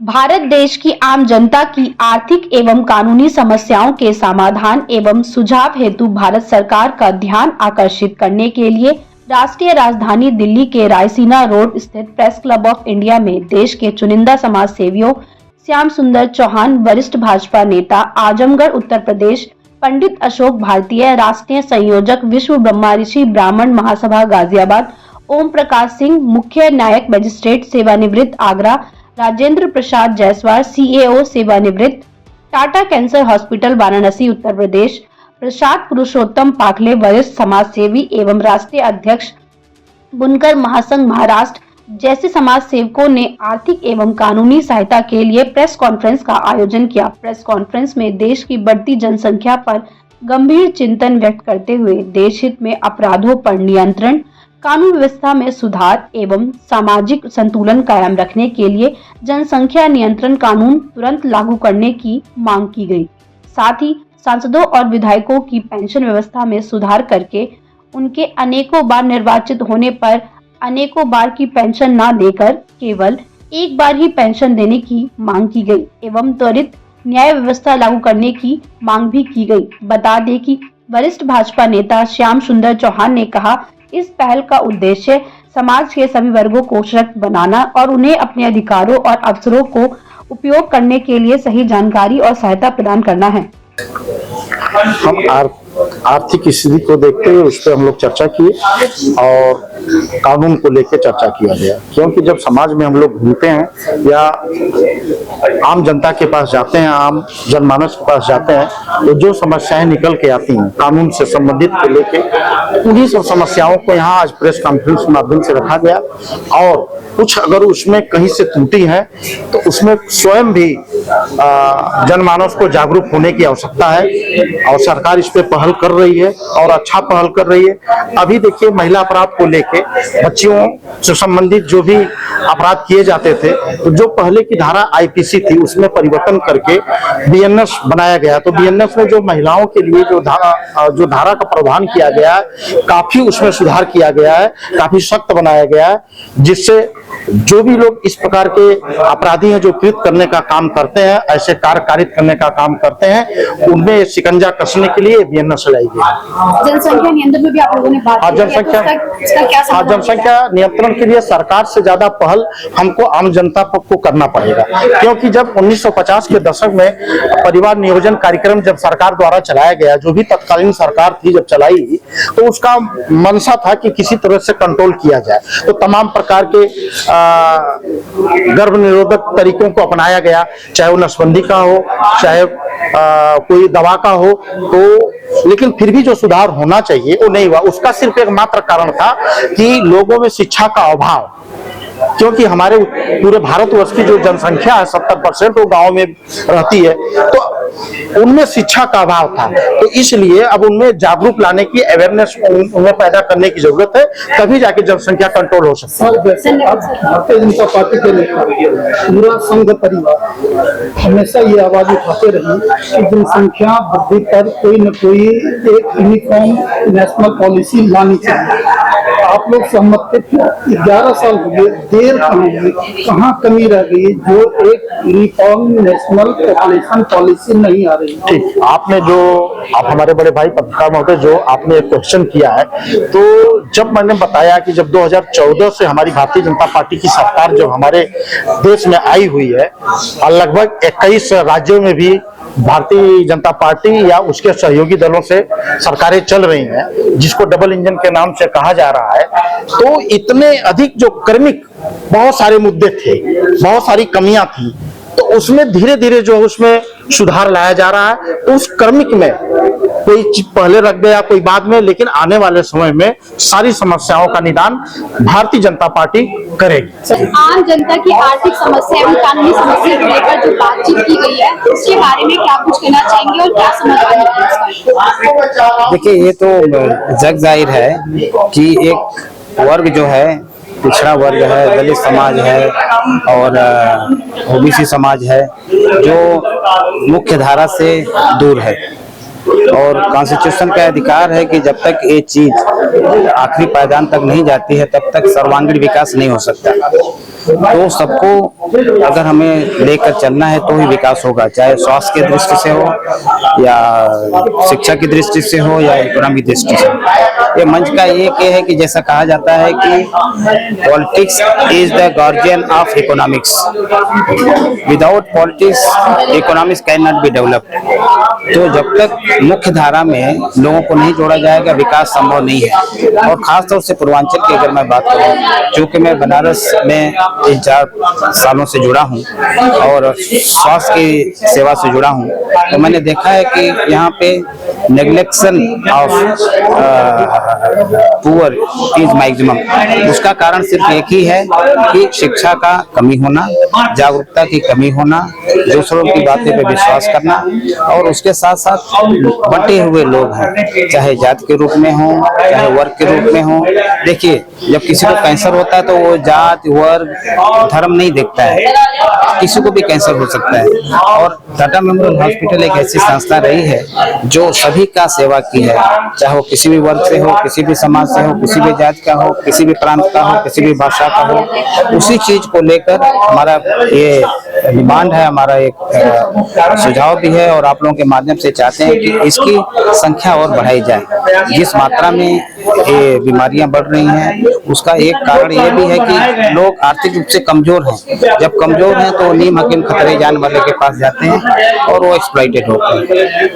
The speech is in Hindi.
भारत देश की आम जनता की आर्थिक एवं कानूनी समस्याओं के समाधान एवं सुझाव हेतु भारत सरकार का ध्यान आकर्षित करने के लिए राष्ट्रीय राजधानी दिल्ली के रायसीना रोड स्थित प्रेस क्लब ऑफ इंडिया में देश के चुनिंदा समाज सेवियों श्याम सुंदर चौहान, वरिष्ठ भाजपा नेता, आजमगढ़ उत्तर प्रदेश, पंडित अशोक भारतीय, राष्ट्रीय संयोजक, विश्व ब्रह्मा ऋषि ब्राह्मण महासभा गाजियाबाद, ओम प्रकाश सिंह, मुख्य न्यायिक मजिस्ट्रेट सेवानिवृत्त आगरा, राजेंद्र प्रसाद जायसवाल, सीएओ सेवानिवृत्त, टाटा कैंसर हॉस्पिटल वाराणसी उत्तर प्रदेश, प्रसाद पुरुषोत्तम पाखले, वरिष्ठ समाज सेवी एवं राष्ट्रीय अध्यक्ष बुनकर महासंघ महाराष्ट्र जैसे समाज सेवकों ने आर्थिक एवं कानूनी सहायता के लिए प्रेस कॉन्फ्रेंस का आयोजन किया। प्रेस कॉन्फ्रेंस में देश की बढ़ती जनसंख्या पर गंभीर चिंतन व्यक्त करते हुए देश हित में अपराधों पर नियंत्रण, कानून व्यवस्था में सुधार एवं सामाजिक संतुलन कायम रखने के लिए जनसंख्या नियंत्रण कानून तुरंत लागू करने की मांग की गई। साथ ही सांसदों और विधायकों की पेंशन व्यवस्था में सुधार करके उनके अनेकों बार निर्वाचित होने पर अनेकों बार की पेंशन न देकर केवल एक बार ही पेंशन देने की मांग की गई एवं त्वरित न्याय व्यवस्था लागू करने की मांग भी की गई। बता दें कि वरिष्ठ भाजपा नेता श्याम सुंदर चौहान ने कहा, इस पहल का उद्देश्य समाज के सभी वर्गों को सशक्त बनाना और उन्हें अपने अधिकारों और अवसरों को उपयोग करने के लिए सही जानकारी और सहायता प्रदान करना है। हम आर्थिक स्थिति को देखते हुए उस पर हम लोग चर्चा किए और कानून को लेकर चर्चा किया गया, क्योंकि जब समाज में हम लोग घूमते हैं या आम जनता के पास जाते हैं, आम जनमानस के पास जाते हैं, तो जो समस्याएं निकल के आती हैं कानून से संबंधित को लेके, उन्हीं सब समस्याओं को यहाँ आज प्रेस कॉन्फ्रेंस के माध्यम से रखा गया। और कुछ अगर उसमें कहीं से त्रुटि है तो उसमें स्वयं भी जनमानस को जागरूक होने की आवश्यकता है और सरकार इस पे पहल कर रही है और अच्छा पहल कर रही है। अभी देखिए, महिला अपराध को लेके बच्चियों से संबंधित जो भी अपराध किए जाते थे, तो जो पहले की धारा आईपीसी थी उसमें परिवर्तन करके बीएनएस बनाया गया। तो बीएनएस में जो महिलाओं के लिए जो धारा का प्रावधान किया गया है, काफी उसमें सुधार किया गया है, काफी सख्त बनाया गया है, जिससे जो भी लोग इस प्रकार के अपराधी हैं जो कृत करने का काम करते हैं, ऐसे कार्य कारित करने का काम करते हैं, उनमें शिकंजा कसने के लिए बीएनएस लाई गई। जनसंख्या नियंत्रण में भी आप लोगों ने बात की है, जनसंख्या नियंत्रण के लिए सरकार से ज्यादा पहल हमको आम जनता को करना पड़ेगा, क्योंकि जब 1950 के दशक में परिवार नियोजन कार्यक्रम जब सरकार द्वारा चलाया गया, जो भी तत्कालीन सरकार थी जब चलाई, तो उसका मंशा था कि किसी तरह से कंट्रोल किया जाए। तो तमाम प्रकार के गर्भ निरोधक तरीकों को अपनाया गया, चाहे वो नसबंदी का हो, चाहे कोई दवा का हो, तो लेकिन फिर भी जो सुधार होना चाहिए वो नहीं हुआ। उसका सिर्फ एक मात्र कारण था कि लोगों में शिक्षा का अभाव, क्योंकि हमारे पूरे भारतवर्ष की जो जनसंख्या है 70% वो गांव में रहती है, तो उनमें शिक्षा का अभाव था। तो इसलिए अब उनमें जागरूक लाने की, अवेयरनेस उन्हें पैदा करने की जरूरत है, तभी जाके जनसंख्या कंट्रोल हो सकती है। भारतीय जनता पार्टी के नेता पूरा संघ परिवार हमेशा ये आवाज उठाते रही कि जनसंख्या वृद्धि पर कोई न कोई एक यूनिफॉर्म नेशनल पॉलिसी लानी चाहिए। आप लोग सहमत थे? 11 साल हो गए, देर कहाँ कमी रह गई जो एक यूनिफॉर्म नेशनल पॉपुलेशन पॉलिसी नहीं आ रही? ठीक, आपने जो आप हमारे बड़े भाई पत्रकार महोदय जो आपने एक क्वेश्चन किया है, तो जब मैंने बताया कि जब 2014 से हमारी भारतीय जनता पार्टी की सरकार जब हमारे देश में आई हुई है, लगभग 21 राज्यों में भी भारतीय जनता पार्टी या उसके सहयोगी दलों से सरकारें चल रही हैं, जिसको डबल इंजन के नाम से कहा जा रहा है, तो इतने अधिक जो कर्मिक बहुत सारे मुद्दे थे, बहुत सारी कमियां थी, तो उसमें धीरे धीरे जो उसमें सुधार लाया जा रहा है। उस कर्मिक में कोई चीज पहले रख गया, कोई बाद में, लेकिन आने वाले समय में सारी समस्याओं का निदान भारतीय जनता पार्टी करेगी। आम जनता की आर्थिक समस्या एवं कानूनी समस्या को लेकर जो बातचीत की गई है, उसके बारे में क्या कुछ कहना चाहेंगे और क्या समाधान है? देखिए, ये तो जग जाहिर है कि एक वर्ग जो है, पिछड़ा वर्ग है, दलित समाज है और ओबीसी समाज है, जो मुख्य धारा से दूर है और कॉन्स्टिट्यूशन का अधिकार है कि जब तक ये चीज आखिरी पायदान तक नहीं जाती है तब तक सर्वांगीण विकास नहीं हो सकता। तो सबको अगर हमें लेकर चलना है तो ही विकास होगा, चाहे स्वास्थ्य की दृष्टि से हो या शिक्षा की दृष्टि से हो या इकोनॉमी दृष्टि से। ये मंच का एक ये है कि जैसा कहा जाता है कि politics is the guardian of economics, without politics economics can not be developed. तो जब तक मुख्य धारा में लोगों को नहीं जोड़ा जाएगा विकास संभव नहीं है। और खासतौर से पूर्वांचल की अगर मैं बात करूं, चूंकि मैं बनारस में 3-4 सालों से जुड़ा हूं और स्वास्थ्य की सेवा से जुड़ा हूं, तो मैंने देखा है कि यहाँ पे neglection of poor is maximum. उसका कारण सिर्फ एक ही है कि शिक्षा का कमी होना, जागरूकता की कमी होना, दूसरों की बातें पे विश्वास करना, और उसके साथ साथ बंटे हुए लोग हैं, चाहे जात के रूप में हो चाहे वर्ग के रूप में हो। देखिए, जब किसी को कैंसर होता है तो वो जात वर्ग धर्म नहीं देखता है, किसी को भी कैंसर हो सकता है। और टाटा मेमोरियल हॉस्पिटल एक ऐसी संस्था रही है जो सभी का सेवा की है, चाहे वो किसी भी वर्ग से हो, किसी भी समाज से हो, किसी भी जात का हो, किसी भी प्रांत का हो, किसी भी भाषा का हो। उसी चीज को लेकर हमारा ये डिमांड है, हमारा एक सुझाव भी है, और आप लोगों के माध्यम से चाहते हैं कि इसकी संख्या और बढ़ाई जाए। जिस मात्रा में ये बीमारियां बढ़ रही हैं उसका एक कारण ये भी है कि लोग आर्थिक रूप से कमजोर हैं। जब कमजोर हैं तो नीम हकीम खतरे जान वाले के पास जाते हैं और वो एक्सप्लॉइटेड होते हैं।